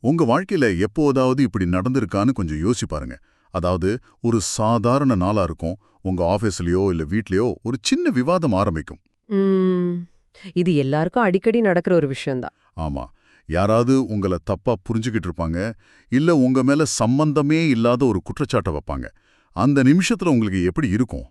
உங்க வாழ்க்கையில எப்போதாவது இப்படி நடந்திருக்கான்னு கொஞ்சம் யோசிச்சு பாருங்க. அதாவது ஒரு சாதாரண நாளா இருக்கும். உங்க ஆபீஸ்லயோ இல்ல வீட்லயோ ஒரு சின்ன விவாதம் ஆரம்பிக்கும். ம். இது எல்லாருக்கும் அடிக்கடி நடக்கிற ஒரு விஷயம்தான். ஆமா. யாராவது உங்கள தப்பா புரிஞ்சுகிட்டு இருப்பாங்க. இல்ல உங்க மேல சம்பந்தமே இல்லாத ஒரு குற்றச்சாட்டை வைப்பாங்க. அந்த நிமிஷத்துல உங்களுக்கு எப்படி இருக்கும்?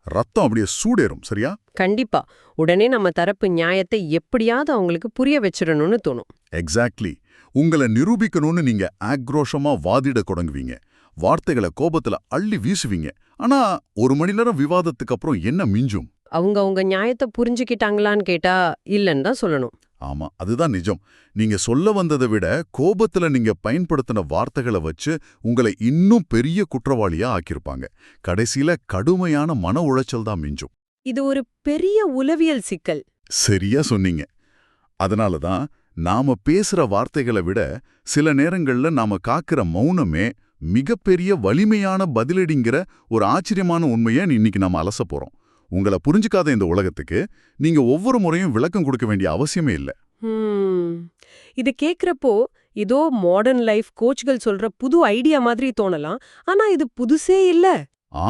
ரத்தம் அப்படியே சூடேறும், சரியா? கண்டிப்பா. உடனே நம்ம தரப்பு நியாயத்தை எப்படியாவது அவங்களுக்கு புரிய வச்சிடணும்னு தோணும். எக்ஸாக்ட்லி. உங்கள நிரூபிக்கணும்னு நீங்க ஆக்ரோஷமா வாதிட தொடங்குவீங்க. வார்த்தைகளை கோபத்துல அள்ளி வீசுவீங்க. ஆனா ஒரு மணி நேரம் விவாதத்துக்கு அப்புறம் என்ன மிஞ்சும்? அவங்க நியாயத்தை புரிஞ்சுக்கிட்டாங்களான்னு கேட்டா இல்லன்னு தான் சொல்லணும். ஆமா, அதுதான் நிஜம். நீங்க சொல்ல வந்ததை விட கோபத்துல நீங்க பயன்படுத்தின வார்த்தைகளை வச்சு உங்களை இன்னும் பெரிய குற்றவாளியா ஆக்கியிருப்பாங்க. கடைசியில கடுமையான மன உளைச்சல் தான் மிஞ்சும். இது ஒரு பெரிய உளவியல் சிக்கல். சரியா சொன்னீங்க. அதனால தான் நாம பேசுற வார்த்தைகளை விட சில நேரங்கள்ல நாம காக்கிற மௌனமே மிகப்பெரிய வலிமையான பதிலடிங்கிற ஒரு ஆச்சரியமான உண்மையை இன்னைக்கு நாம அலச போறோம். உங்களை புரிஞ்சுக்காத இந்த உலகத்துக்கு நீங்க ஒவ்வொரு முறையும் விளக்கம் கொடுக்க வேண்டிய அவசியமே இல்ல. இது கேக்குறப்போ ஏதோ மாடர்ன் லைஃப் கோச்கள் சொல்ற புது ஐடியா மாதிரி தோணலாம். ஆனா இது புதுசே இல்ல.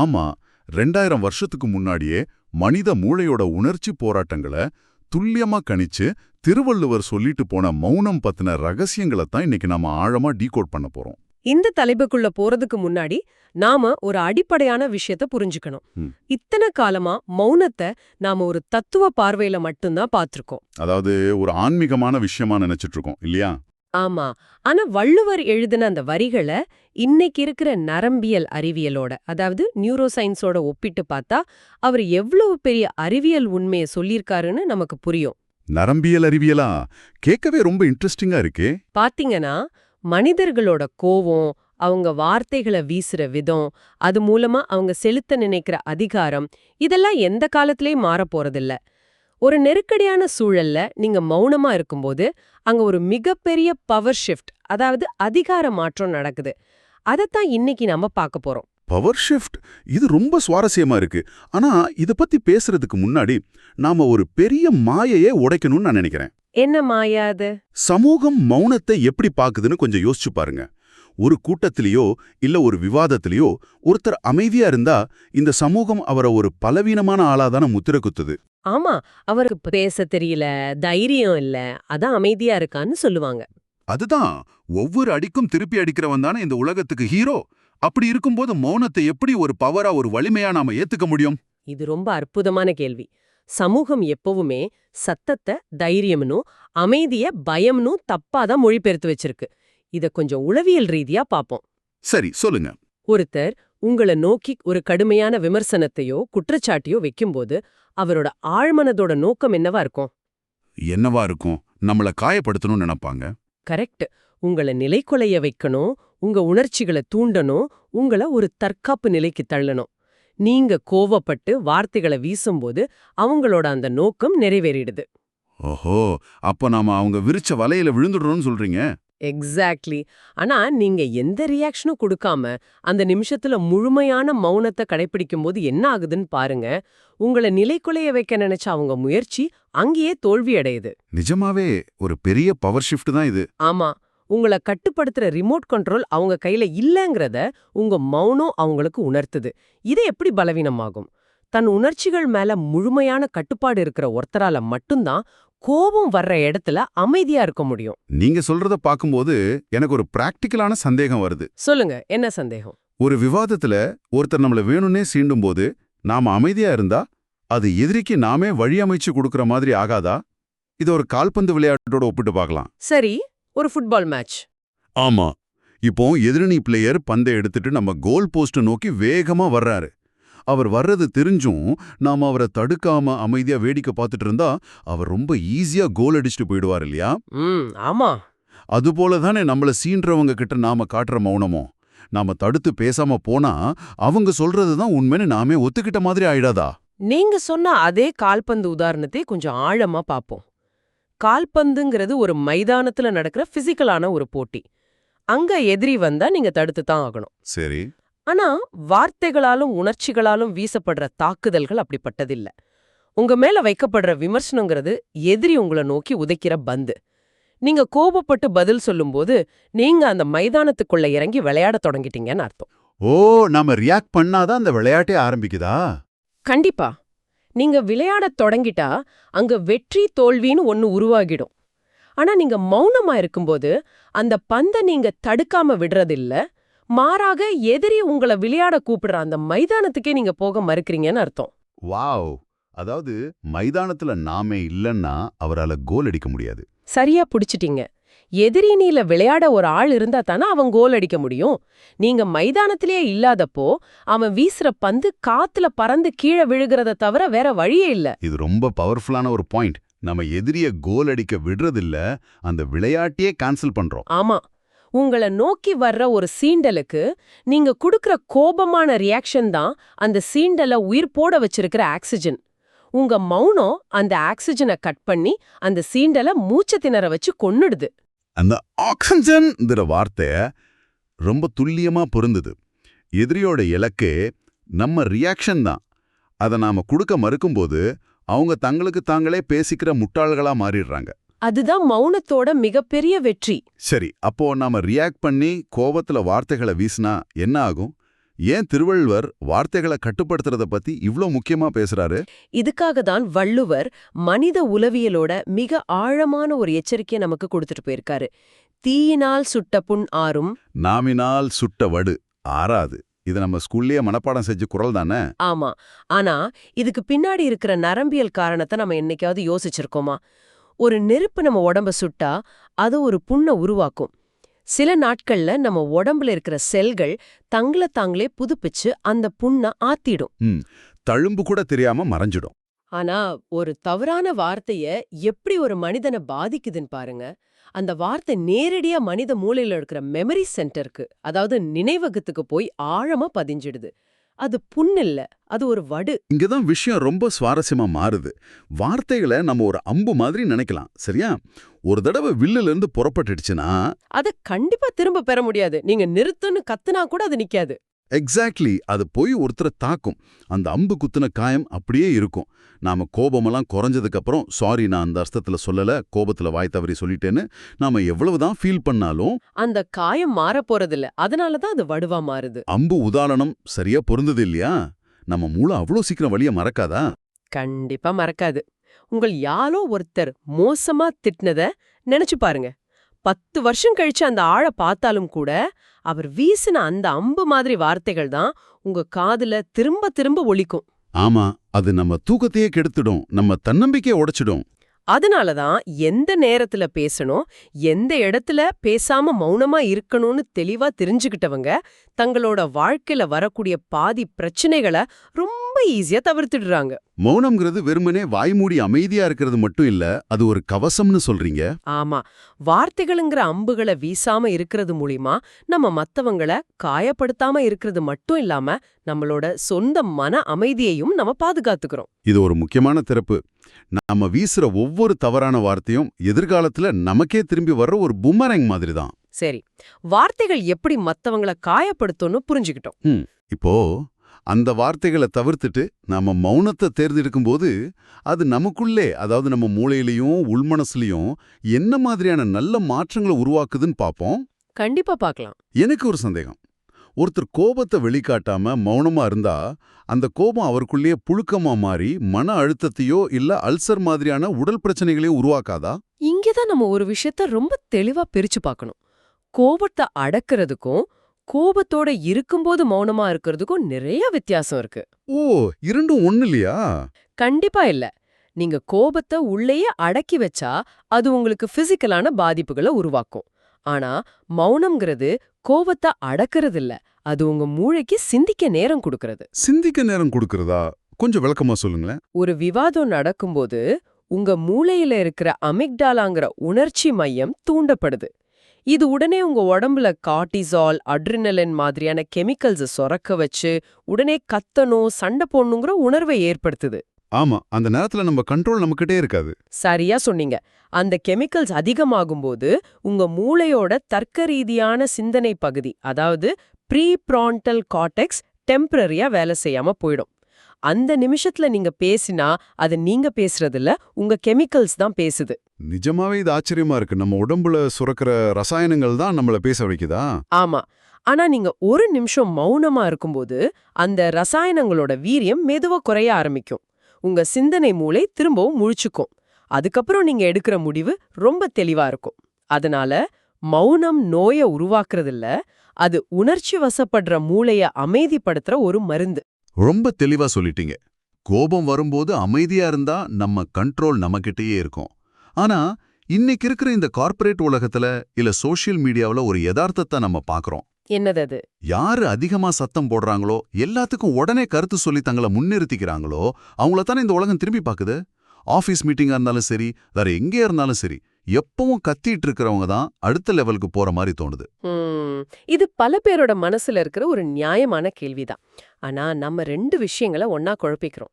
ஆமா, 2000 வருஷத்துக்கு முன்னாடியே மனித மூளையோட உணர்ச்சி போராட்டங்களை துல்லியமா கணிச்சு திருவள்ளுவர் சொல்லிட்டு போன மௌனம் பத்தின ரகசியங்களைத்தான் இன்னைக்கு நாம ஆழமா டீகோட் பண்ண போறோம். இந்த தலைப்புக்குள்ள போறதுக்கு முன்னாடி நாம ஒரு அடிப்படையான விஷயத்த புரிஞ்சுக்கணும். இத்தனை காலமா மௌனத்தை நாம ஒரு தத்துவ பார்வையில மட்டும்தான் பார்த்திருக்கோம். அதாவது ஒரு ஆன்மீகமான விஷயமா நினைச்சிட்டு இருக்கோம் இல்லையா? ஆமா. ஆனா வள்ளுவர் எழுதின அந்த வரிகளை இன்னைக்கு இருக்கிற நரம்பியல் அறிவியலோட, அதாவது நியூரோ சயின்ஸோட ஒப்பிட்டு பார்த்தா அவர் எவ்வளவு பெரிய அறிவியல் உண்மையை சொல்லியிருக்காருன்னு நமக்கு புரியும். நரம்பியல் அறிவியலா? கேட்கவே ரொம்ப இன்ட்ரெஸ்டிங்கா இருக்கே. பாத்தீங்கன்னா மனிதர்களோட கோவம், அவங்க வார்த்தைகளை வீசுற விதம், அது மூலமா அவங்க செலுத்த நினைக்கிற அதிகாரம், இதெல்லாம் எந்த காலத்திலயும் மாறப் போறதில்ல. ஒரு நெருக்கடியான சூழல்ல நீங்க மௌனமா இருக்கும்போது அங்க ஒரு மிகப்பெரிய பவர் ஷிஃப்ட், அதாவது அதிகார மாற்றம் நடக்குது. அதைத்தான் இன்னைக்கு நம்ம பார்க்க போறோம். பவர் ஷிஃப்ட், இது ரொம்ப சுவாரஸ்யமா இருக்கு. ஆனா இத பத்தி பேசுறதுக்கு முன்னாடி நாம ஒரு பெரிய மாயையே உடைக்கணும்னு நான் நினைக்கிறேன். என்ன மாயா அது? சமூகம் மௌனத்தை எப்படி பாக்குதுன்னு கொஞ்சம் யோசிச்சு பாருங்க. ஒரு கூட்டத்திலேயோ இல்ல ஒரு விவாதத்திலேயோ ஒருத்தர் அமைதியா இருந்தா இந்த சமூகம் அவரை ஒரு பலவீனமான ஆளாதான முத்திர குத்துது. ஆமா, அவருக்கு பேச தெரியல, தைரியம் இல்ல, அதான் அமைதியா இருக்கான்னு சொல்லுவாங்க. அதுதான், ஒவ்வொரு அடிக்கும் திருப்பி அடிக்கிறவன் தானே இந்த உலகத்துக்கு ஹீரோ. அப்படி இருக்கும்போது மௌனத்தை எப்படி ஒரு பவரா, ஒரு வலிமையா நாம ஏத்துக்க முடியும்? இது ரொம்ப அற்புதமான கேள்வி. சமூகம் எப்பவுமே சத்தத்தை தைரியம்னும் அமைதிய பயம்னும் தப்பாதான் மொழிபெயர்த்து வச்சிருக்கு. இத கொஞ்சம் உளவியல் ரீதியா பாப்போம். சரி, சொல்லுங்க. ஒருத்தர் உங்கள நோக்கி ஒரு கடுமையான விமர்சனத்தையோ குற்றச்சாட்டையோ வைக்கும்போது அவரோட ஆழ்மனதோட நோக்கம் என்னவா இருக்கும்? என்னவா இருக்கும்? நம்மள காயப்படுத்தணும்னு நினைப்பாங்க. கரெக்ட். உங்கள நிலைக்குலைய வைக்கணும், உங்க உணர்ச்சிகளை தூண்டணும், உங்கள ஒரு தற்காப்பு நிலைக்கு தள்ளணும். நீங்க கோவப்பட்டு வார்த்தைகளை வீசும்போது அவங்களோட அந்த நோக்கம் நிறைவேறிடுது. ஓஹோ, அப்ப நாம அவங்க விரிச்ச வலையில விழுந்துடுறோம்னு சொல்றீங்க. எக்ஸாக்ட்லி. ஆனா நீங்க எந்த ரியாக்ஷனும் கொடுக்காம அந்த நிமிஷத்துல முழுமையான மௌனத்தை கடைபிடிக்கும் போது என்ன ஆகுதுன்னு பாருங்க. உங்களை நிலைக்குலைய வைக்க நினைச்ச அவங்க முயற்சி அங்கேயே தோல்வி அடையுது. நிஜமாவே ஒரு பெரிய பவர் ஷிஃப்ட் தான் இது. ஆமா, உங்களை கட்டுப்படுத்துற ரிமோட் கண்ட்ரோல் அவங்க கையில இல்லங்கறத உங்க மௌனம் அவங்களுக்கு உணர்த்துது. இது எப்படி பலவீனமாகும்? தன் உணர்ச்சிகள் மேல முழுமையான கட்டுப்பாடு இருக்கிற ஒருத்தரால மட்டும்தான் கோபம் வர்ற இடத்துல அமைதியா இருக்க முடியும். நீங்க சொல்றத பாக்கும்போது எனக்கு ஒரு பிராக்டிக்கலான சந்தேகம் வருது. சொல்லுங்க, என்ன சந்தேகம்? ஒரு விவாதத்துல ஒருத்தர் நம்மள வேணும்னே சீண்டும் போது நாம அமைதியா இருந்தா அது எதிரிக்கு நாமே வழி அமைச்சு கொடுக்கற மாதிரி ஆகாதா? இத ஒரு கால்பந்து விளையாட்டோட ஒப்பிட்டு பார்க்கலாம். சரி, ஒரு ஃபுட்பால் மேட்ச். ஆமா, இப்போ எதிரணி பிளேயர் பந்தை எடுத்துட்டு நம்ம கோல் போஸ்ட் நோக்கி வேகமா வர்றாரு. அவர் வர்றது தெரிஞ்சும் நாம அவரை தடுக்காம அமைதியா வேடிக்கை பார்த்துட்டு இருந்தா அவர் ரொம்ப ஈஸியா கோல் அடிச்சுட்டு போயிடுவார் இல்லையா? ஆமா. அதுபோல தானே நம்மள சீன்றவங்க கிட்ட நாம காட்டுற மௌனமோ. நாம தடுத்து பேசாம போனா அவங்க சொல்றதுதான் உண்மைன்னு நாமே ஒத்துக்கிட்ட மாதிரி ஆயிடாதா? நீங்க சொன்ன அதே கால்பந்து உதாரணத்தை கொஞ்சம் ஆழமா பாப்போம். கால்பந்துங்கிறது ஒரு மைதானத்துல நடக்கிற பிசிக்கலான ஒரு போட்டி. அங்க எதிரி வந்தா நீங்க தடுத்து தான் ஆகணும். சரி. ஆனா வார்த்தைகளாலும் உணர்ச்சிகளாலும் வீசப்படுற தாக்குதல்கள் அப்படிப்பட்டதில்ல. உங்க மேல வைக்கப்படுற விமர்சனங்கிறது எதிரி உங்களை நோக்கி உதைக்கிற பந்து. நீங்க கோபப்பட்டு பதில் சொல்லும்போது நீங்க அந்த மைதானத்துக்குள்ள இறங்கி விளையாடத் தொடங்கிட்டீங்கன்னு அர்த்தம். ஓ, நாம ரியாக்ட் பண்ணாதான் அந்த விளையாட்டே ஆரம்பிக்குதா? கண்டிப்பா. நீங்க விளையாடத் தொடங்கிட்டா அங்க வெற்றி தோல்வின்னு ஒன்னு உருவாகிடும். ஆனா நீங்க மௌனமா இருக்கும்போது அந்த பந்த நீங்க தடுக்காம விடுறதில்ல, மாறாக எதிரி உங்கள விளையாட கூப்பிடுற அந்த மைதானத்துக்கே நீங்க போக மறுக்கறீங்கன்னு அர்த்தம். வாவ்! அதாவது மைதானத்துல நாமே இல்லன்னா அவரால கோல் அடிக்க முடியாது. சரியா புடிச்சிட்டீங்க. எதிரி நீல விளையாட ஒரு ஆள் இருந்தா தானே அவன் கோல் அடிக்க முடியும். நீங்க மைதானத்திலேயே இல்லாதப்போ அவன் வீசுற பந்து காத்துல பறந்து கீழே விழுகிறத தவிர வேற வழியே இல்ல. இது ரொம்ப பவர்ஃபுல்லான ஒரு பாயிண்ட். நம்ம எதிரிய கோல் அடிக்க விடுறதில்ல, அந்த விளையாட்டையே கேன்சல் பண்றோம். ஆமா, உங்கள நோக்கி வர்ற ஒரு சீண்டலுக்கு நீங்க குடுக்கற கோபமான ரியாக்ஷன் தான் அந்த சீண்டலை உயிர் போட வச்சிருக்கிற ஆக்சிஜன். உங்க மௌனம் அந்த ஆக்சிஜனை கட் பண்ணி அந்த சீண்டலை மூச்சு திணற வச்சு கொன்னுடுது. அந்த ஆக்சிஜன்ங்கிற வார்த்தை ரொம்ப துல்லியமா பொருந்துது. எதிரியோட இலக்கே நம்ம ரியாக்ஷன் தான். அதை நாம கொடுக்க மறுக்கும்போது அவங்க தங்களுக்கு தாங்களே பேசிக்கிற முட்டாள்களா மாறிடுறாங்க. அதுதான் மௌனத்தோட மிகப்பெரிய வெற்றி. சரி, அப்போ நாம ரியாக்ட் பண்ணி கோபத்துல வார்த்தைகளை வீசினா என்ன ஆகும்? ஏன் திருவள்ளுவர் வார்த்தைகளை கட்டுப்படுத்துறத பத்தி இவ்ளோ முக்கியமா பேசுறாரு? இதுக்காக தான் வள்ளுவர் மனித உளவியலோட மிக ஆழமான ஒரு எச்சரிக்கையை நமக்கு கொடுத்துட்டு போயிருக்காரு. தீயினால் சுட்ட புண் ஆறும், நாமினால் சுட்ட வடு ஆறாது. இது நம்ம ஸ்கூல்லயே மனப்பாடம் செஞ்ச குறள் தானே? ஆமா. ஆனா இதுக்கு பின்னாடி இருக்கிற நரம்பியல் காரணத்தை நம்ம என்னைக்காவது யோசிச்சிருக்கோமா? ஒரு நெருப்பு நம்ம உடம்ப சுட்டா அது ஒரு புண்ணை உருவாக்கும். சில நாட்கள்ல நம்ம உடம்புல இருக்கிற செல்கள் தங்கள தாங்களே புதுப்பிச்சு அந்த புண்ணை ஆத்திடும். தழும்பு கூட தெரியாம மறைஞ்சிடும். ஆனா ஒரு தவறான வார்த்தைய எப்படி ஒரு மனிதனை பாதிக்குதுன்னு பாருங்க. அந்த வார்த்தை நேரடியா மனித மூளையில இருக்கிற மெமரி சென்டருக்கு, அதாவது நினைவகத்துக்கு போய் ஆழமா பதிஞ்சிடுது. அது புண்ணில்ல, அது ஒரு வடு. இங்கதான் விஷயம் ரொம்ப சுவாரஸ்யமா மாறுது. வார்த்தைகளை நம்ம ஒரு அம்பு மாதிரி நினைக்கலாம், சரியா? ஒரு தடவை வில்லுல இருந்து புறப்பட்டுடுச்சுன்னா அத கண்டிப்பா திரும்ப பெற முடியாது. நீங்க நிறுத்துன்னு கத்துனா கூட அது நிக்காது. எக்ஸாக்ட்லி, அது போய் ஒருத்தரை தாக்கும். அந்த அம்பு குத்துன காயம் அப்படியே இருக்கும். நாம கோபமெல்லாம் குறைஞ்சதுக்கு அப்புறம் சாரி, நான் அந்த அர்த்தத்துல சொல்லல, கோபத்துல வாய் தவறி சொல்லிட்டேன்னு நாம எவ்வளவுதான் ஃபீல் பண்ணாலும் அந்த காயம் மாற போறதில்ல. அதனாலதான் அது வடுவா மாறுது. அம்பு உதாரணம் சரியா பொருந்தது இல்லையா? நம்ம மூளை அவ்வளோ சீக்கிரம் வலிய மறக்காதா? கண்டிப்பா மறக்காது. உங்கள் யாரோ ஒருத்தர் மோசமா திட்டினத நினைச்சு பாருங்க. 10 வருஷம் கழிச்சு அந்த ஆளை பார்த்தாலும் கூட அவர் வீசின அந்த அம்பு மாதிரி வார்த்தைகள் தான் உங்க காதுல திரும்ப திரும்ப ஒலிக்கும். ஆமா, அது நம்ம தூக்கத்தையே கெடுத்துடும், நம்ம தன்னம்பிக்கையை உடைச்சிடும். அதனாலதான் எந்த நேரத்துல பேசணும், எந்த இடத்துல பேசாம மௌனமா இருக்கணும்னு தெளிவா தெரிஞ்சுக்கிட்டவங்க தங்களோட வாழ்க்கையில வரக்கூடிய பாதி பிரச்சனைகளை ரொம்ப ஈஸியா தவிர்த்துடுறாங்க. மௌனம்ங்கிறது வெறுமனே வாய்மூடி அமைதியா இருக்கிறது மட்டும் இல்ல, அது ஒரு கவசம்னு சொல்றீங்க. ஆமா, வார்த்தைகளுங்கிற அம்புகளை வீசாம இருக்கிறது மூலியமா நம்ம மத்தவங்கள காயப்படுத்தாம இருக்கிறது மட்டும் இல்லாம நம்மளோட சொந்த மன அமைதியையும் நம்ம பாதுகாத்துக்கிறோம். இது ஒரு முக்கியமான திறப்பு. நாம வீசுற ஒவ்வொரு தவறான வார்த்தையும் எதிர்காலத்துல நமக்கே திரும்பி வர்ற ஒரு பூமரங் மாதிரி தான். சரி, வார்த்தைகள் எப்படி மத்தவங்கள காயப்படுத்தும்னு புரிஞ்சுக்கிட்டோம். இப்போ அந்த வார்த்தைகளை தவிர்த்துட்டு நாம மௌனத்தை தேர்ந்தெடுக்கும்போது அது நமக்குள்ளே, அதாவது நம்ம மூளையிலையும் உள்மனசுலயும் என்ன மாதிரியான நல்ல மாற்றங்களை உருவாக்குதுன்னு பாப்போம். கண்டிப்பா பார்க்கலாம். எனக்கு ஒரு சந்தேகம். ஒருத்தர் கோபத்தை வெளிக்காட்டாம மௌனமா இருந்தா அந்த கோபம் அவருக்குள்ளேயே புழுக்கமா மாறி மன அழுத்தத்தையோ இல்ல அல்சர் மாதிரியான உடல் பிரச்சனைகளையோ உருவாக்காதா? இங்கதான் நம்ம ஒரு விஷயத்த ரொம்ப தெளிவா பிரிச்சு பார்க்கணும். கோபத்தை அடக்கிறதுக்கும் கோபத்தோட இருக்கும்போது மௌனமா இருக்கிறதுக்கும் நிறைய வித்தியாசம் இருக்கு. ஓ, இரண்டும் ஒண்ணு இல்லையா? கண்டிப்பா இல்ல. நீங்க கோபத்தை உள்ளேயே அடக்கி வச்சா அது உங்களுக்கு பிசிக்கலான பாதிப்புகளை உருவாக்கும். ஆனா மௌனம்ங்கிறது கோபத்தை அடக்கிறது இல்ல, அது உங்க மூளைக்கு சிந்திக்க நேரம் கொடுக்கறது. சிந்திக்க நேரம் கொடுக்கறதா? கொஞ்சம் விளக்கமா சொல்லுங்களேன். ஒரு விவாதம் நடக்கும்போது உங்க மூளையில இருக்கிற அமிக்டாலாங்கிற உணர்ச்சி மையம் தூண்டப்படுது. இது உடனே உங்க உடம்புல கார்டிசால், அட்ரினலின் மாதிரியான கெமிக்கல்ஸ் சுரக்க வச்சு உடனே கத்தணும், சண்டை போடணுங்கிற உணர்வை ஏற்படுத்துது. ஆமா, அந்த நேரத்துல நம்ம கண்ட்ரோல் நம்மகிட்டே இருக்காது. சரியா சொன்னீங்க. அந்த கெமிக்கல்ஸ் அதிகமாகும்போது உங்க மூளையோட தர்க்க ரீதியான சிந்தனை பகுதி, அதாவது ப்ரீ ப்ரான்டல் கார்டெக்ஸ் டெம்பரரியா வேலை செய்யாம போயிடும். அந்த நிமிஷத்துல நீங்க பேசினா அது நீங்க பேசுறதில்ல, உங்க கெமிக்கல்ஸ் தான் பேசுது. நிஜமாவே இது ஆச்சரியமா இருக்கு. நம்ம உடம்புல சுரக்கிற ரசாயனங்கள் தான் நம்மள பேச வைக்குதா? ஆமா. ஆனா நீங்க ஒரு நிமிஷம் மௌனமா இருக்கும்போது அந்த ரசாயனங்களோட வீரியம் மெதுவா குறைய ஆரம்பிக்கும். உங்க சிந்தனை மூளை திரும்பவும் முழிச்சுக்கும். அதுக்கப்புறம் நீங்க எடுக்கிற முடிவு ரொம்ப தெளிவா இருக்கும். அதனால மௌனம் நோய உருவாக்குறதில்ல, அது உணர்ச்சி வசப்படுற மூளைய அமைதிப்படுத்துற ஒரு மருந்து. ரொம்ப தெளிவா சொல்லிட்டீங்க. கோபம் வரும்போது அமைதியா இருந்தா நம்ம கண்ட்ரோல் நம்மகிட்டயே இருக்கும். ஆனா இன்னைக்கு இருக்கிற இந்த கார்ப்பரேட் உலகத்துல இல்ல சோஷியல் மீடியாவுல ஒரு யதார்த்தத்தை நம்ம பாக்குறோம். என்னது அது? யாரு அதிகமா சத்தம் போடுறாங்களோ, எல்லாத்துக்கும் உடனே கருத்து சொல்லி தங்களை முன்னிறுத்திக்கிறாங்களோ, அவங்கள தானே இந்த உலகம் திரும்பி பாக்குது. ஆபீஸ் மீட்டிங்கா இருந்தாலும் சரி, வேற எங்கே இருந்தாலும் சரி, எப்பவும் கத்திட்டு இருக்கிறவங்க தான் அடுத்த லெவலுக்கு போற மாதிரி தோணுது. இது பல பேரோட மனசுல இருக்கிற ஒரு நியாயமான கேள்விதான். ஆனா நம்ம 2 விஷயங்களை ஒன்னா குழப்பிக்கிறோம்.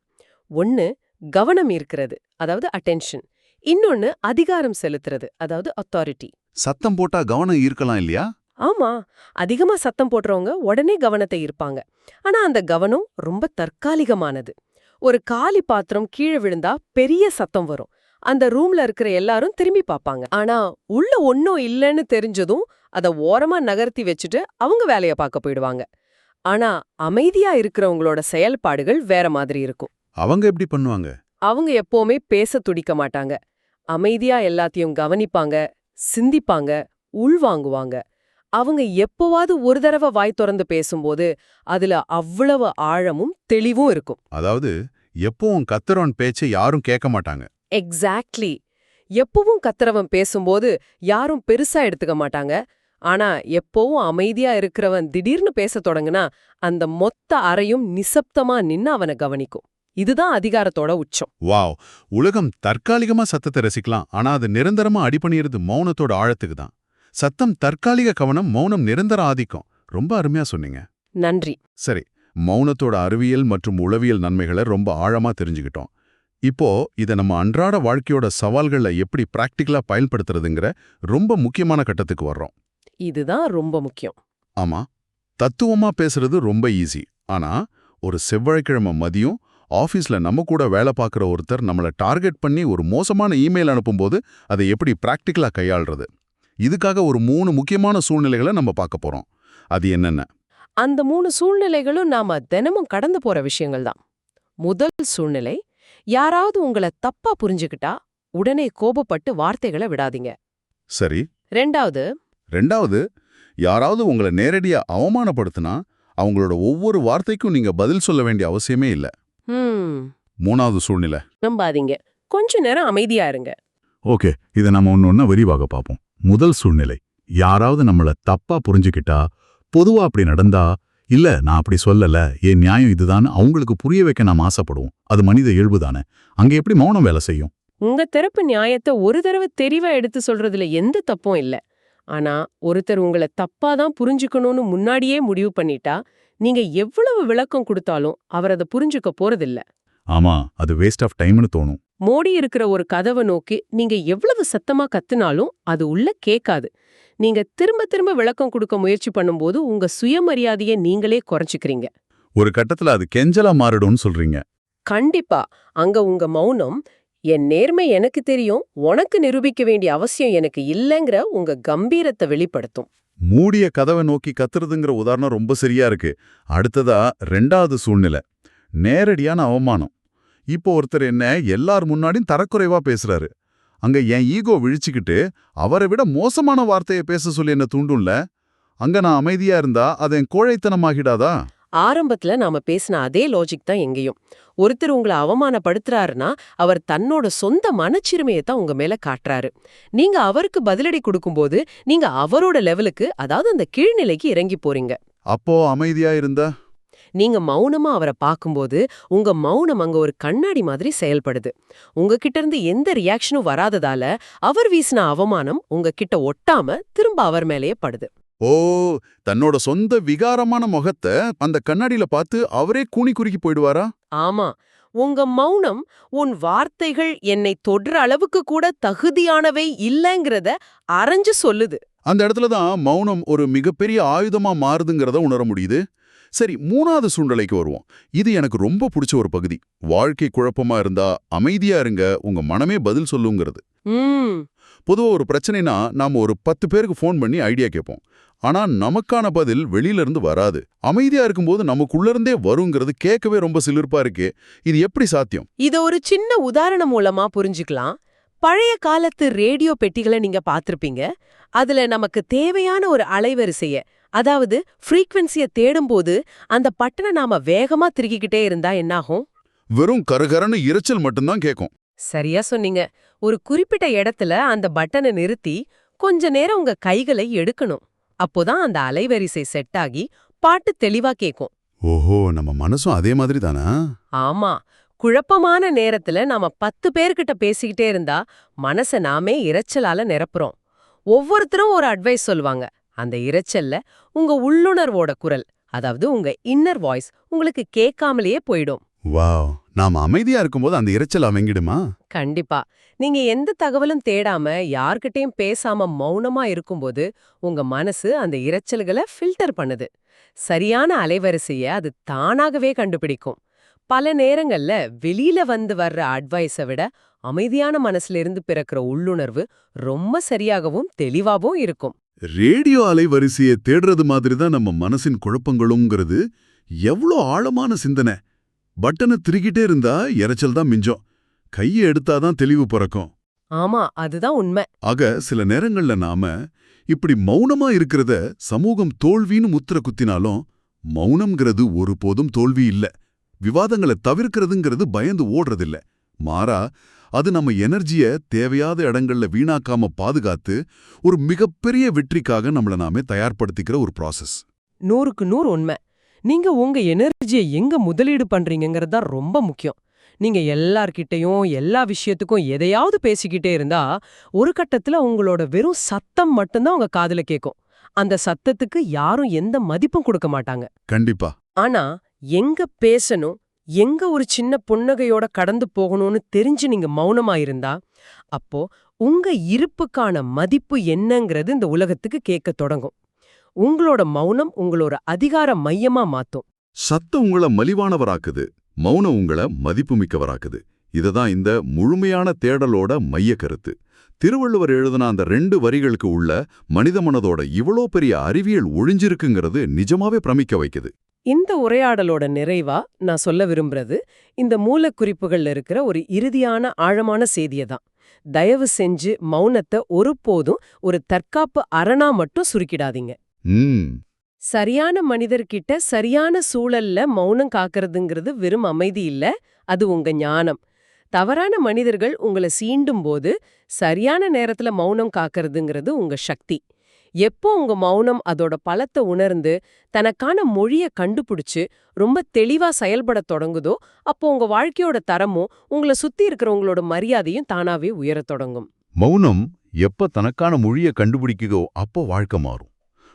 ஒன்னு கவனம் ஈர்க்கிறது, அதாவது அட்டென்ஷன். இன்னொன்னு அதிகாரம் செலுத்துறது, அதாவது அத்தாரிட்டி. சத்தம் போட்டா கவனம் ஈர்க்கலாம் இல்லையா? ஆமா, அதிகமா சத்தம் போடுறவங்க உடனே கவனத்தை ஈர்ப்பாங்க. ஆனா அந்த கவனம் ரொம்ப தற்காலிகமானது. ஒரு காலி பாத்திரம் கீழே விழுந்தா பெரிய சத்தம் வரும். அந்த ரூம்ல இருக்கிற எல்லாரும் திரும்பி பார்ப்பாங்க. ஆனா உள்ள ஒன்னும் இல்லைன்னு தெரிஞ்சதும் அத ஓரமா நகர்த்தி வச்சுட்டு அவங்க வேலைய பார்க்க போயிடுவாங்க. ஆனா அமைதியா இருக்கிறவங்களோட செயல்பாடுகள் வேற மாதிரி இருக்கும். அவங்க எப்படி பண்ணுவாங்க? அவங்க எப்பவுமே பேச துடிக்க மாட்டாங்க. அமைதியா எல்லாத்தையும் கவனிப்பாங்க, சிந்திப்பாங்க, உள்வாங்குவாங்க. அவங்க எப்பவாவது ஒரு தடவை வாய் திறந்து பேசும்போது அதுல அவ்வளவு ஆழமும் தெளிவும் இருக்கும். அதாவது எப்பவும் கத்துறவன் பேச்சை யாரும் கேட்க மாட்டாங்க. எக்ஸாக்ட்லி. எப்பவும் கத்துறவன் பேசும்போது யாரும் பெருசா எடுத்துக்க மாட்டாங்க. ஆனா எப்பவும் அமைதியா இருக்கிறவன் திடீர்னு பேச தொடங்குனா அந்த மொத்த அறையும் நிசப்தமா நின்னு அவனை கவனிக்கும். இதுதான் அதிகாரத்தோட உச்சம். வாவ்! உலகம் தற்காலிகமா சத்தத்தை ரசிக்கலாம், ஆனா அது நிரந்தரமா அடிபணியிறது மௌனத்தோட ஆழத்துக்கு தான். சத்தம் தற்காலிக கவனம், மௌனம் நிரந்தர ஆதிக்கம். ரொம்ப அருமையா சொன்னீங்க. நன்றி. சரி, மௌனத்தோட அறிவியல் மற்றும் உளவியல் நன்மைகளை ரொம்ப ஆழமா தெரிஞ்சுக்கிட்டோம். இப்போ இதை நம்ம அன்றாட வாழ்க்கையோட சவால்களை எப்படி பிராக்டிக்கலா பயன்படுத்துறதுங்கிற ரொம்ப முக்கியமான கட்டத்துக்கு வர்றோம். இதுதான் ரொம்ப முக்கியம். ஆமா, தத்துவமா பேசுறது ரொம்ப ஈஸி. ஆனா ஒரு செவ்வாய்க்கிழமை மதியம் ஆஃபீஸ்ல நம்ம கூட வேலை பார்க்குற ஒருத்தர் நம்மளை டார்கெட் பண்ணி ஒரு மோசமான இமெயில் அனுப்பும்போது அதை எப்படி பிராக்டிக்கலா கையாள்றது, இதுக்காக ஒரு 3 முக்கியமான சூழ்நிலைகளை நம்ம பார்க்க போறோம். அது என்னென்ன? அந்த 3 சூழ்நிலைகளும் நாம தினமும் கடந்து போற விஷயங்கள் தான். முதல் சூழ்நிலை, யாராவது உங்களை தப்பா புரிஞ்சுக்கிட்டா உடனே கோபப்பட்டு வார்த்தைகளை விடாதீங்க. சரி. ரெண்டாவது, யாராவது உங்களை நேரடியா அவமானப்படுத்தினா அவங்களோட ஒவ்வொரு வார்த்தைக்கும் நீங்க பதில் சொல்ல வேண்டிய அவசியமே இல்ல. மூணாவது சூழ்நிலை, நம்பாதீங்க, கொஞ்ச நேரம் அமைதியா இருங்க. ஓகே, இதை நம்ம ஒன்னொன்னா விரிவாக பார்ப்போம். முதல் சூழ்நிலை, யாராவது நம்மள தப்பா புரிஞ்சுக்கிட்டா, பொதுவா அப்படி நடந்தா, இல்ல நான் அப்படி சொல்லல, என் நியாயம் இதுதான் அவங்களுக்கு புரிய வைக்க நாம் ஆசைப்படுவோம். அது மனித இயல்புதானே. அங்க எப்படி மௌனம் வேலை செய்யும்? உங்க தரப்பு நியாயத்தை ஒரு தடவை தெளிவா எடுத்து சொல்றதுல எந்த தப்பும் இல்ல. ஆனா ஒருத்தர் உங்களை தப்பாதான் புரிஞ்சுக்கணும்னு முன்னாடியே முடிவு பண்ணிட்டா, நீங்க எவ்வளவு விளக்கம் கொடுத்தாலும் அவர் அதை புரிஞ்சுக்க போறதில்ல. ஆமா, அது வேஸ்ட் ஆஃப் டைம்னு தோணும். மோடி இருக்கிற ஒரு கதவை நோக்கி நீங்க எவ்வளவு சத்தமா கத்துனாலும் அது உள்ள கேட்காது. நீங்க திரும்ப திரும்ப விளக்கம் கொடுக்க முயற்சி பண்ணும்போது உங்க சுயமரியாதையை நீங்களே குறைச்சிக்கிறீங்க. ஒரு கட்டத்துல அது கெஞ்சலா மாறிடும்னு சொல்றீங்க. கண்டிப்பா. அங்க உங்க மௌனம், என் நேர்மை எனக்கு தெரியும், உனக்கு நிரூபிக்க வேண்டிய அவசியம் எனக்கு இல்லைங்கிற உங்க கம்பீரத்தை வெளிப்படுத்தும். மூடிய கதவை நோக்கி கத்துறதுங்கிற உதாரணம் ரொம்ப சரியா இருக்கு. அடுத்ததா 2வது சூழ்நிலை, நேரடியான அவமானம். இப்போ ஒருத்தர் என்ன எல்லார் முன்னாடியும் தரக்குறைவா பேசுறாரு. அங்க என் ஈகோ விழிச்சுக்கிட்டு அவரை விட மோசமான வார்த்தையை பேச சொல்லி என்ன தூண்டும்ல. அங்க நான் அமைதியா இருந்தா அது என் கோழைத்தனமாகிடாதா? ஆரம்பத்துல நாம பேசின அதே லாஜிக் தான் எங்கேயும். ஒருத்தர் உங்களை அவமானப்படுத்துறாருன்னா அவர் தன்னோட சொந்த மனச்சிறுமையை தான் உங்க மேல காட்டுறாரு. நீங்க அவருக்கு பதிலடி கொடுக்கும்போது நீங்க அவரோட லெவலுக்கு, அதாவது அந்த கீழ்நிலைக்கு இறங்கி போறீங்க. அப்போ அமைதியா இருந்தா? நீங்க மௌனமா அவரை பார்க்கும்போது உங்க மௌனம் அங்க ஒரு கண்ணாடி மாதிரி செயல்படுது. உங்ககிட்ட இருந்து எந்த ரியாக்ஷனும் வராததால அவர் வீசின அவமானம் உங்ககிட்ட ஒட்டாம திரும்ப அவர் மேலேயே படுது. ஓ, தன்னோட சொந்த விகாரமான முகத்தை அந்த கண்ணாடியில பார்த்து அவரே கூனி குறுக்கி போயிடுவாரா? ஆமா, உங்க மௌனம் உன் வார்த்தைகள் என்னை தொடுற அளவுக்கு கூட தகுதியானவை இல்லைங்கிறத அரைஞ்சு சொல்லுது. அந்த இடத்துல தான் மௌனம் ஒரு மிகப்பெரிய ஆயுதமா மாறுதுங்கிறத உணர முடியுது. சரி, 3வது சூழ்நிலைக்கு வருவோம். இது எனக்கு ரொம்ப பிடிச்ச ஒரு பகுதி. வாழ்க்கை குழப்பமா இருந்தா அமைதியா இருங்க, உங்க மனமே பதில் சொல்லுங்கிறது. ம் பொதுவா ஒரு பிரச்சனைனா நாம ஒரு 10 பேருக்கு ஃபோன் பண்ணி ஐடியா கேட்போம். ஆனா நமக்கான பதில் வெளியில இருந்து வராது. அமைதியா இருக்கும்போது நமக்குள்ள இருந்தே வருங்கிறது கேட்கவே ரொம்ப சிலிர்ப்பா இருக்கே. இது எப்படி சாத்தியம்? இத ஒரு சின்ன உதாரணம் மூலமா புரிஞ்சுக்கலாம். பழைய காலத்து ரேடியோ பெட்டிகளை நீங்க பார்த்திருப்பீங்க. அதுல நமக்கு தேவையான ஒரு அலைவரிசைய, அதாவது ஃப்ரீக்வென்சிய தேடும்போது அந்த பட்டனை நாம வேகமா திருகிக்கிட்டே இருந்தா என்னாகும்? வெறும் கரகரன்னு இரைச்சல் மட்டும்தான் கேட்கும். சரியா சொன்னீங்க. ஒரு குறிப்பிட்ட இடத்துல அந்த பட்டனை நிறுத்தி கொஞ்ச நேரம் உங்க கைகளை எடுக்கணும். அப்போதான் அந்த அலைவரிசை செட் ஆகி பாட்டு தெளிவா கேக்கும். ஓஹோ, நம்ம மனசும் அதே மாதிரி தானா? ஆமா, குழப்பமான நேரத்துல நாம 10 பேர்கிட்ட பேசிக்கிட்டே இருந்தா மனச நாமே இரைச்சலால நிரப்புறோம். ஒவ்வொருத்தரும் ஒரு அட்வைஸ் சொல்லுவாங்க. அந்த இரைச்சல்ல உங்க உள்ளுணர்வோட குரல், அதாவது உங்க இன்னர் வாய்ஸ் உங்களுக்கு கேட்காமலேயே போயிடும். வாவ், நாம அமைதியா இருக்கும்போது அந்த இரைச்சல் அவங்கிடுமா? கண்டிப்பா. நீங்க எந்த தகவலும் தேடாம யார்கிட்டயும் பேசாம மௌனமா இருக்கும்போது உங்க மனசு அந்த இரைச்சல்களை ஃபில்டர் பண்ணுது. சரியான அலைவரிசைய அது தானாகவே கண்டுபிடிக்கும். பல நேரங்கள்ல வெளியில வர்ற அட்வைஸை விட அமைதியான மனசுல இருந்து பிறக்கிற உள்ளுணர்வு ரொம்ப சரியாகவும் தெளிவாகவும் இருக்கும். ரேடியோ அலைவரிசையை தேடுறது மாதிரி தான் நம்ம மனசின் குழப்பங்களுங்கிறது எவ்வளோ ஆழமான சிந்தனை. பட்டனை திருகிட்டே இருந்தா இரைச்சல் தான் மிஞ்சம். கையை எடுத்தாதான் தெளிவு பிறக்கும். ஆமா, அதுதான் உண்மை. ஆக சில நேரங்கள்ல நாம இப்படி மௌனமா இருக்கிறத சமூகம் தோல்வின்னு முத்திர குத்தினாலும், மௌனம்ங்கிறது ஒருபோதும் தோல்வி இல்ல. விவாதங்களை தவிர்க்கிறதுங்கிறது பயந்து ஓடுறதில்ல. மாறா, அது நம்ம எனர்ஜிய தேவையாத இடங்கள்ல வீணாக்காம பாதுகாத்து ஒரு மிகப்பெரிய வெற்றிக்காக நம்மள நாமே தயார்படுத்திக்கிற ஒரு ப்ராசஸ். 100க்கு 100 உண்மை. நீங்க உங்க எனர்ஜியை எங்க முதலீடு பண்றீங்கங்கிறது தான் ரொம்ப முக்கியம். நீங்க எல்லார்கிட்டயும் எல்லா விஷயத்துக்கும் எதையாவது பேசிக்கிட்டே இருந்தா ஒரு கட்டத்துல உங்களோட வெறும் சத்தம் மட்டும்தான் உங்க காதுல கேட்கும். அந்த சத்தத்துக்கு யாரும் எந்த மதிப்பும் கொடுக்க மாட்டாங்க. கண்டிப்பா. ஆனா எங்க பேசணும், எங்க ஒரு சின்ன புன்னகையோட கடந்து போகணும்னு தெரிஞ்சு நீங்க மௌனமா இருந்தா, அப்போ உங்க இருப்புக்கான மதிப்பு என்னங்கிறது இந்த உலகத்துக்கு கேட்க தொடங்கும். உங்களோட மௌனம் உங்களோட அதிகார மையமா மாத்தும். சத்தம் உங்களை மலிவானவராக்குது, மௌனம் உங்களை மதிப்புமிக்கவராக்குது. இததான் இந்த முழுமையான தேடலோட மைய கருத்து. திருவள்ளுவர் எழுதின அந்த 2 வரிகளுக்கு உள்ள மனித மனதோட இவ்வளோ பெரிய அறிவியல் ஒழிஞ்சிருக்குங்கிறது நிஜமாவே பிரமிக்க வைக்குது. இந்த உரையாடலோட நிறைவா நான் சொல்ல விரும்புறது, இந்த மூலக்குறிப்புகள்ல இருக்கிற ஒரு இறுதியான ஆழமான செய்தியதான். தயவு செஞ்சு மௌனத்தை ஒருபோதும் ஒரு தற்காப்பு அரணா மட்டும் சுருக்கிடாதீங்க. சரியான மனிதர்கிட்ட சரியான சூழல்ல மௌனம் காக்கிறதுங்கிறது வெறும் அமைதி இல்ல, அது உங்க ஞானம். தவறான மனிதர்கள் உங்களை சீண்டும் போது சரியான நேரத்துல மௌனம் காக்கிறதுங்கிறது உங்க சக்தி. எப்போ உங்க மௌனம் அதோட பலத்தை உணர்ந்து தனக்கான மொழிய கண்டுபிடிச்சு ரொம்ப தெளிவா செயல்பட தொடங்குதோ, அப்போ உங்க வாழ்க்கையோட தரமும் உங்களை சுத்தி இருக்கிறவங்களோட மரியாதையும் தானாவே உயரத் தொடங்கும். மௌனம் எப்ப தனக்கான மொழியை கண்டுபிடிக்குதோ அப்போ வாழ்க்கை மாறும்.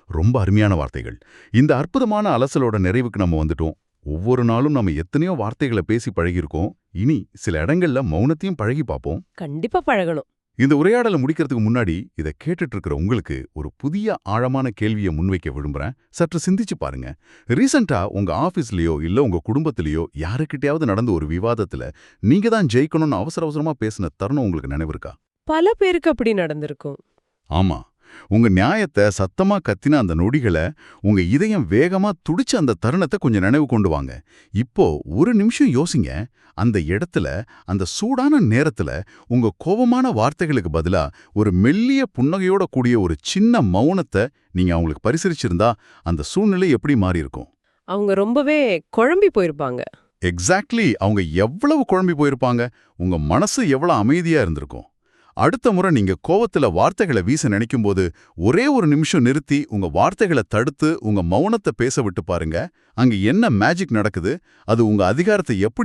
ரொம்ப அருமையான வார்த்தைகள். இந்த அற்புதமான அலசலோட நிறைவுக்கு நம்ம வந்துட்டோம். ஒவ்வொரு நாளும் நம்ம எத்தனையோ வார்த்தைகளை பேசி பழகியிருக்கோம். இனி சில இடங்கள்ல மௌனத்தையும் பழகி பார்ப்போம். கண்டிப்பா பழகணும். இந்த உரையாடலை முடிக்கிறதுக்கு முன்னாடி இதை கேட்டுட்டு இருக்கிற உங்களுக்கு ஒரு புதிய ஆழமான கேள்வியை முன்வைக்க விரும்புறேன். சற்று சிந்திச்சு பாருங்க. ரீசெண்டா உங்க ஆபீஸ்லயோ இல்ல உங்க குடும்பத்திலயோ யாருக்கிட்டையாவது நடந்த ஒரு விவாதத்துல நீங்க தான் ஜெயிக்கணும்னு அவசர அவசரமா பேசின தருணம் உங்களுக்கு நினைவு இருக்கா? பல பேருக்கு அப்படி நடந்திருக்கும். ஆமா, உங்க நியாயத்தை சத்தமா கத்தின அந்த நொடிகளை, உங்க இதயம் வேகமா துடிச்ச அந்த தருணத்தை கொஞ்சம் நினைவு கொண்டு வாங்க. இப்போ ஒரு நிமிஷம் யோசிங்க. அந்த இடத்துல, அந்த சூடான நேரத்துல உங்க கோபமான வார்த்தைகளுக்கு பதிலா ஒரு மெல்லிய புன்னகையோட கூடிய ஒரு சின்ன மௌனத்தை நீங்க அவங்களுக்கு பரிசளிச்சிருந்தா அந்த சூழ்நிலை எப்படி மாறி இருக்கும்? அவங்க ரொம்பவே குழம்பி போயிருப்பாங்க. எக்ஸாக்ட்லி. அவங்க எவ்வளவு குழம்பி போயிருப்பாங்க, உங்க மனசு எவ்வளவு அமைதியா இருந்திருக்கும். அடுத்த முறை நீங்க கோவத்துல வார்த்தைகளை வீச நினைக்கும்போது ஒரே ஒரு நிமிஷம் நிறுத்தி உங்க வார்த்தைகளை தடுத்து உங்க மௌனத்தை பேச விட்டு பாருங்க. அங்க என்ன மேஜிக் நடக்குது, அது உங்க அதிகாரத்தை எப்படி